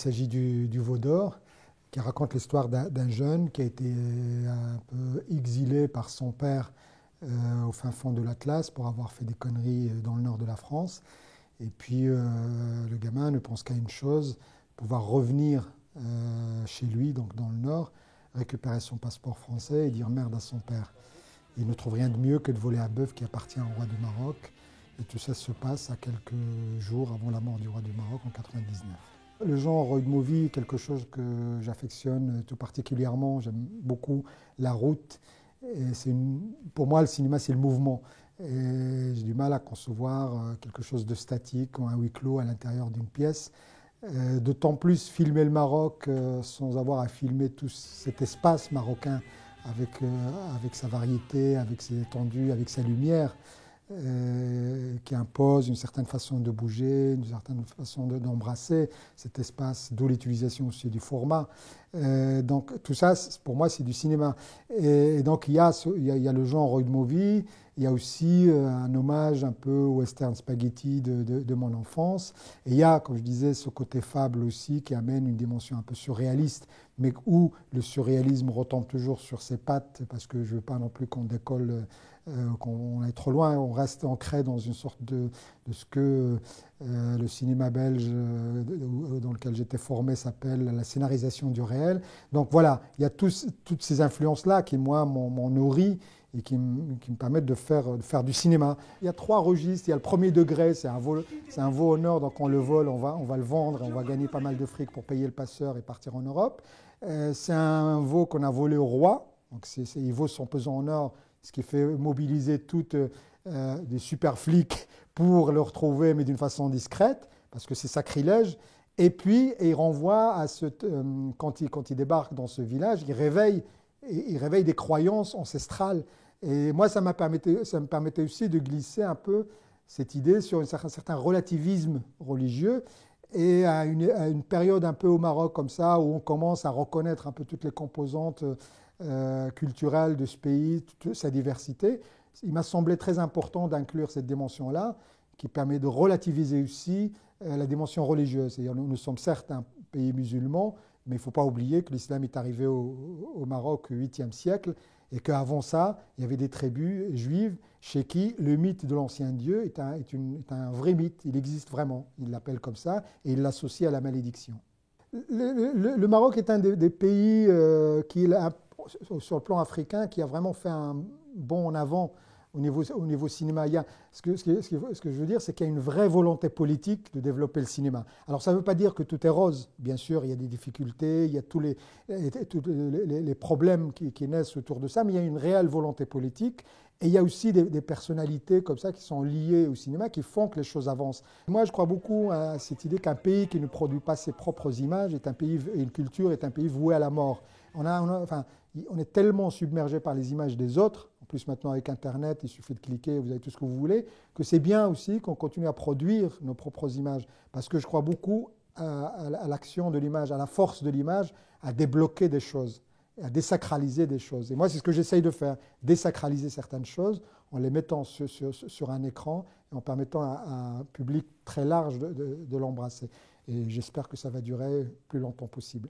s'agit du Veau d'Or, qui raconte l'histoire d'un jeune qui a été un peu exilé par son père au fin fond de l'Atlas pour avoir fait des conneries dans le nord de la France. Et puis le gamin ne pense qu'à une chose, pouvoir revenir chez lui, donc dans le nord, récupérer son passeport français et dire merde à son père. Il ne trouve rien de mieux que de voler un bœuf qui appartient au roi du Maroc. Et tout ça se passe à quelques jours avant la mort du roi du Maroc en 1999. Le genre road movie est quelque chose que j'affectionne tout particulièrement. J'aime beaucoup la route. Et pour moi, le cinéma, c'est le mouvement. Et j'ai du mal à concevoir quelque chose de statique ou un huis clos à l'intérieur d'une pièce. D'autant plus filmer le Maroc sans avoir à filmer tout cet espace marocain avec sa variété, avec ses étendues, avec sa lumière. Qui impose une certaine façon de bouger, une certaine façon d'embrasser cet espace, d'où l'utilisation aussi du format. Donc tout ça, pour moi, c'est du cinéma. Et donc il y a le genre road movie, il y a aussi un hommage un peu au western spaghetti de mon enfance. Et il y a, comme je disais, ce côté fable aussi qui amène une dimension un peu surréaliste, mais où le surréalisme retombe toujours sur ses pattes, parce que je ne veux pas non plus qu'on décolle, qu'on aille trop loin, on reste ancré dans une sorte de ce que le cinéma belge dans lequel j'étais formé s'appelle la scénarisation du réel. Donc voilà, il y a toutes ces influences-là qui, moi, m'ont nourri et qui me permettent de faire du cinéma. Il y a 3 registres. Il y a le premier degré, c'est un veau au nord, donc on le vole, on va le vendre, et on va gagner pas mal de fric pour payer le passeur et partir en Europe. C'est un veau qu'on a volé au roi, donc il vaut son pesant en or, ce qui fait mobiliser toutes des super flics pour le retrouver, mais d'une façon discrète, parce que c'est sacrilège. Et puis, il renvoie à quand il débarque dans ce village, il réveille des croyances ancestrales. Et moi, ça me permettait aussi de glisser un peu cette idée sur un certain relativisme religieux. Et à une période un peu au Maroc comme ça, où on commence à reconnaître un peu toutes les composantes culturelles de ce pays, toute sa diversité, il m'a semblé très important d'inclure cette dimension-là, qui permet de relativiser aussi la dimension religieuse. C'est-à-dire, nous sommes certes un pays musulman, mais il ne faut pas oublier que l'islam est arrivé au Maroc au 8e siècle et qu'avant ça, il y avait des tribus juives chez qui le mythe de l'ancien Dieu est un vrai mythe. Il existe vraiment, il l'appelle comme ça, et il l'associe à la malédiction. Le Maroc est un des pays sur le plan africain qui a vraiment fait un bond en avant au niveau cinéma. Ce que je veux dire, c'est qu'il y a une vraie volonté politique de développer le cinéma. Alors ça ne veut pas dire que tout est rose. Bien sûr, il y a des difficultés, il y a tous les problèmes qui naissent autour de ça, mais il y a une réelle volonté politique. Et il y a aussi des personnalités comme ça qui sont liées au cinéma, qui font que les choses avancent. Moi, je crois beaucoup à cette idée qu'un pays qui ne produit pas ses propres images est un pays, et une culture est un pays voué à la mort. On est tellement submergé par les images des autres, en plus maintenant avec Internet, il suffit de cliquer, vous avez tout ce que vous voulez, que c'est bien aussi qu'on continue à produire nos propres images. Parce que je crois beaucoup à l'action de l'image, à la force de l'image, à débloquer des choses, à désacraliser des choses. Et moi, c'est ce que j'essaye de faire, désacraliser certaines choses en les mettant sur un écran et en permettant à un public très large de l'embrasser. Et j'espère que ça va durer le plus longtemps possible.